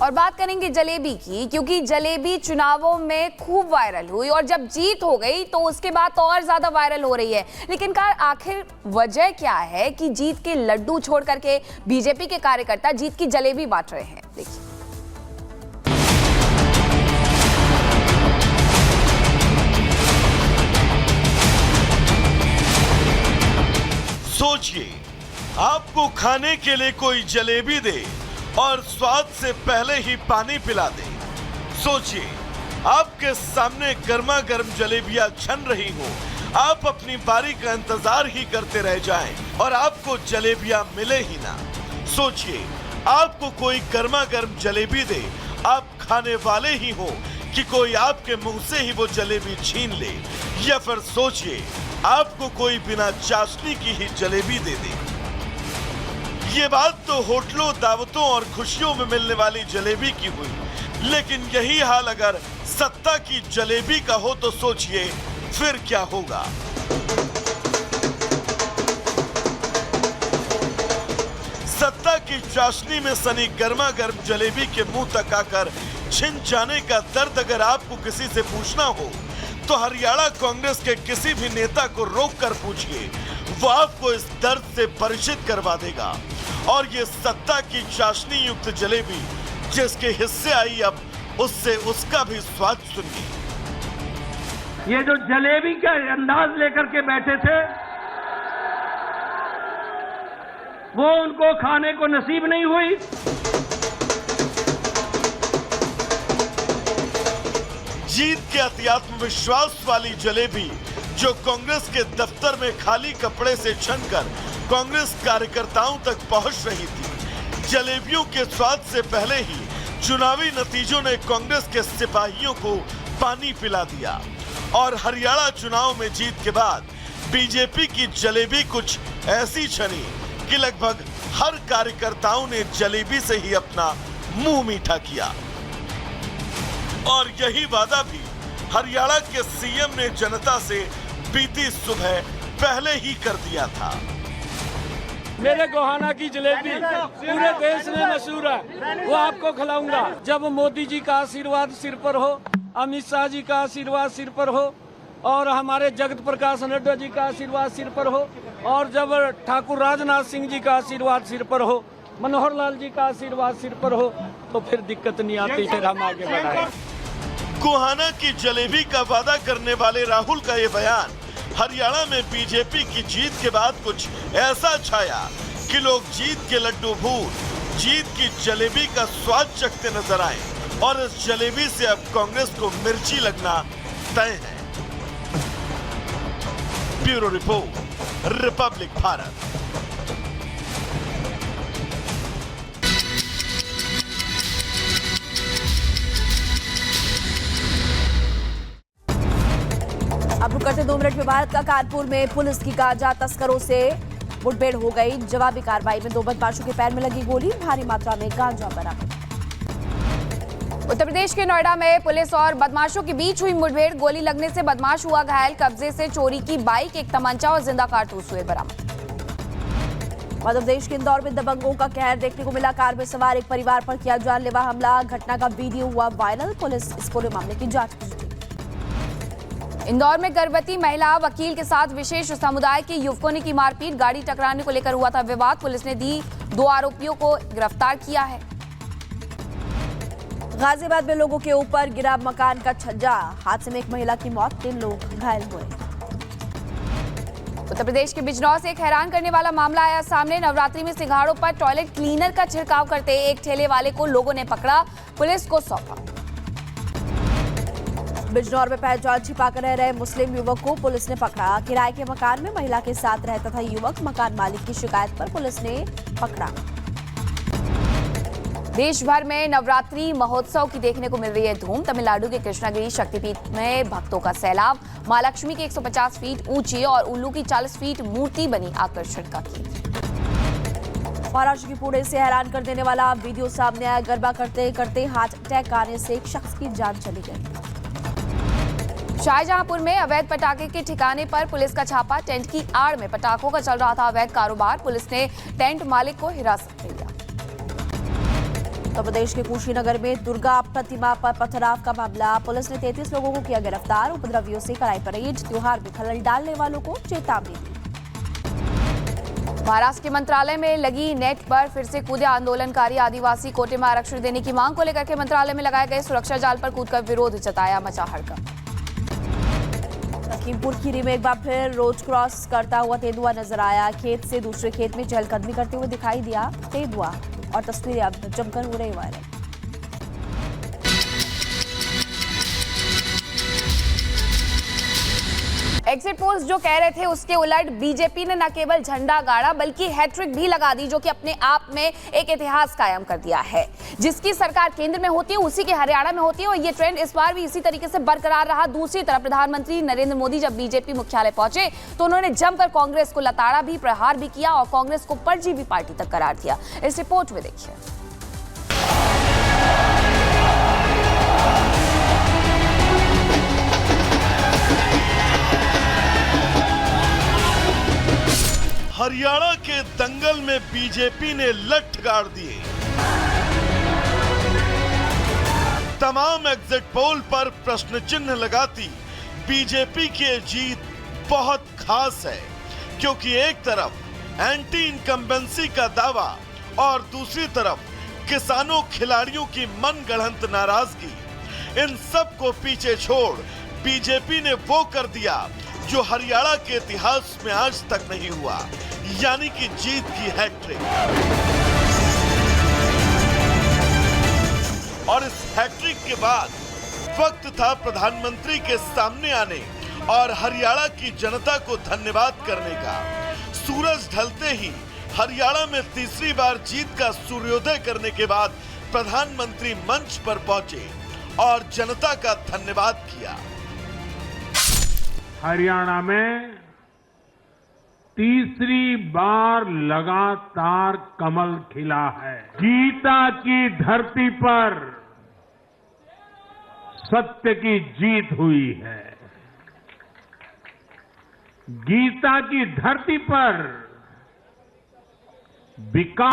और बात करेंगे जलेबी की, क्योंकि जलेबी चुनावों में खूब वायरल हुई और जब जीत हो गई तो उसके बाद तो और ज्यादा वायरल हो रही है। लेकिन आखिर वजह क्या है कि जीत के लड्डू छोड़ करके बीजेपी के कार्यकर्ता जीत की जलेबी बांट रहे हैं? देखिए। सोचिए, आपको खाने के लिए कोई जलेबी दे और स्वाद से पहले ही पानी पिला दे। सोचिए, आपके सामने गर्मा गर्म जलेबियां छन रही हो, आप अपनी बारी का इंतजार ही करते रह जाएं और आपको जलेबियां मिले ही ना। सोचिए, आपको कोई गर्मा गर्म जलेबी दे, आप खाने वाले ही हो कि कोई आपके मुंह से ही वो जलेबी छीन ले। या फिर सोचिए, आपको कोई बिना चाशनी की ही जलेबी दे दे। ये बात तो होटलों, दावतों और खुशियों में मिलने वाली जलेबी की हुई, लेकिन यही हाल अगर सत्ता की जलेबी का हो तो सोचिए फिर क्या होगा। सत्ता की चाशनी में सनी गर्मा गर्म जलेबी के मुंह तक आकर छिन जाने का दर्द अगर आपको किसी से पूछना हो तो हरियाणा कांग्रेस के किसी भी नेता को रोक कर पूछिए, वो आपको इस दर्द से परिचित करवा देगा। और ये सत्ता की चाशनी युक्त जलेबी जिसके हिस्से आई, अब उससे उसका भी स्वाद सुनिए। ये जो जलेबी का अंदाज लेकर के बैठे थे, वो उनको खाने को नसीब नहीं हुई। जीत के अति आत्मविश्वास वाली जलेबी जो कांग्रेस के दफ्तर में खाली कपड़े से छनकर कांग्रेस कार्यकर्ताओं तक पहुंच रही थी। जलेबियों के स्वाद से पहले ही चुनावी नतीजों ने कांग्रेस के सिपाहियों को पानी पिला दिया और हरियाणा चुनाव में जीत के बाद बीजेपी की जलेबी कुछ ऐसी छनी कि लगभग हर कार्यकर्ताओं ने जलेबी से ही अपना मुंह मीठा किया। और यही वादा भी हरियाणा के सीएम ने जनता से बीती सुबह पहले ही कर दिया था। मेरे गोहाना की जलेबी पूरे देश में मशहूर है, वो आपको खिलाऊंगा। जब मोदी जी का आशीर्वाद सिर पर हो, अमित शाह जी का आशीर्वाद सिर पर हो और हमारे जगत प्रकाश नड्डा जी का आशीर्वाद सिर पर हो और जब ठाकुर राजनाथ सिंह जी का आशीर्वाद सिर पर हो, मनोहर लाल जी का आशीर्वाद सिर पर हो, तो फिर दिक्कत नहीं आती, फिर हम आगे बढ़ाएं। गोहाना की जलेबी का वादा करने वाले राहुल का ये बयान हरियाणा में बीजेपी की जीत के बाद कुछ ऐसा छाया कि लोग जीत के लड्डू भूल जीत की जलेबी का स्वाद चखते नजर आए और इस जलेबी से अब कांग्रेस को मिर्ची लगना तय है। Bureau report, Republic Bharat. अब रुक करते 2 मिनट में भारत का कानपुर में पुलिस की गांजा तस्करों से मुठभेड़ हो गई। जवाबी कार्रवाई में 2 बदमाशों के पैर में लगी गोली, भारी मात्रा में गांजा बरामद। उत्तर प्रदेश के नोएडा में पुलिस और बदमाशों के बीच हुई मुठभेड़, गोली लगने से बदमाश हुआ घायल, कब्जे से चोरी की बाइक, एक तमंचा और जिंदा कारतूस हुए बरामद। मध्य प्रदेश के इंदौर में दबंगों का कहर देखने को मिला। कार में सवार एक परिवार पर किया जानलेवा हमला, घटना का वीडियो हुआ वायरल, पुलिस इस पूरे मामले की जांच कर रही है। इंदौर में गर्भवती महिला वकील के साथ विशेष समुदाय के युवकों ने की मारपीट, गाड़ी टकराने को लेकर हुआ था विवाद, पुलिस ने दी 2 आरोपियों को गिरफ्तार किया है। गाजियाबाद में लोगों के ऊपर गिरा मकान का छज्जा, हादसे में एक महिला की मौत, 3 लोग घायल हुए। उत्तर प्रदेश के बिजनौर से एक हैरान करने वाला मामला आया सामने। नवरात्रि में सिंघाड़ों पर टॉयलेट क्लीनर का छिड़काव करते एक ठेले वाले को लोगों ने पकड़ा, पुलिस को सौंपा। बिजनौर में पहचान छिपाकर रह रहे मुस्लिम युवक को पुलिस ने पकड़ा। किराए के मकान में महिला के साथ रहता था युवक, मकान मालिक की शिकायत पर पुलिस ने पकड़ा। देश भर में नवरात्रि महोत्सव की देखने को मिल रही है धूम। तमिलनाडु के कृष्णागिरी शक्तिपीठ में भक्तों का सैलाब, मां लक्ष्मी की 150 फीट ऊंची और उल्लू की 40 फीट मूर्ति बनी आकर्षण का केंद्र। महाराष्ट्र के पुणे से हैरान कर देने वाला वीडियो सामने आया। गरबा करते करते हार्ट अटैक आने से एक शख्स की जान चली गई। शाहजहांपुर में अवैध पटाखे के ठिकाने पर पुलिस का छापा, टेंट की आड़ में पटाखों का चल रहा था अवैध कारोबार, पुलिस ने टेंट मालिक को हिरासत में लिया। उत्तर प्रदेश के कुशीनगर में दुर्गा प्रतिमा पर पथराव का मामला। पुलिस ने 33 लोगों को किया गिरफ्तार। उपद्रवियों से कराई परेड। त्योहार में खलल डालने वालों को चेतावनी दी। महाराष्ट्र के मंत्रालय में लगी नेट पर फिर से कूदे आंदोलनकारी। आदिवासी कोटे में आरक्षण देने की मांग को लेकर के मंत्रालय में लगाए गए सुरक्षा जाल पर कूदकर विरोध जताया। मचा हड़कंप। लखीमपुर खीरी में एक बार फिर रोड क्रॉस करता हुआ तेंदुआ नजर आया। खेत से दूसरे खेत में चहलकदमी करते हुए दिखाई दिया तेंदुआ, और तस्वीरें अब जमकर हो रही वायरल। एग्जिट पोल्स जो कह रहे थे उसके उलट बीजेपी ने न केवल झंडा गाड़ा बल्कि हैट्रिक भी लगा दी, जो कि अपने आप में एक इतिहास कायम कर दिया है। जिसकी सरकार केंद्र में होती है उसी के हरियाणा में होती है, और ये ट्रेंड इस बार भी इसी तरीके से बरकरार रहा। दूसरी तरफ प्रधानमंत्री नरेंद्र मोदी जब बीजेपी मुख्यालय पहुंचे तो उन्होंने जमकर कांग्रेस को लताड़ा भी, प्रहार भी किया और कांग्रेस को परजीवी पार्टी तक करार दिया। इस रिपोर्ट में देखिए। हरियाणा के दंगल में बीजेपी ने लठ गाड़ दिए। तमाम एग्जिट पोल पर प्रश्न चिन्ह लगाती बीजेपी की जीत बहुत खास है, क्योंकि एक तरफ एंटी इनकम्बेंसी का दावा और दूसरी तरफ किसानों खिलाड़ियों की मनगढ़ंत नाराजगी। इन सब को पीछे छोड़ बीजेपी ने वो कर दिया जो हरियाणा के इतिहास में आज तक नहीं हुआ, यानी कि जीत की हैट्रिक। और इस हैट्रिक के बाद वक्त था प्रधानमंत्री के सामने आने और हरियाणा की जनता को धन्यवाद करने का। सूरज ढलते ही हरियाणा में तीसरी बार जीत का सूर्योदय करने के बाद प्रधानमंत्री मंच पर पहुंचे और जनता का धन्यवाद किया। हरियाणा में तीसरी बार लगातार कमल खिला है। गीता की धरती पर सत्य की जीत हुई है। गीता की धरती पर विकास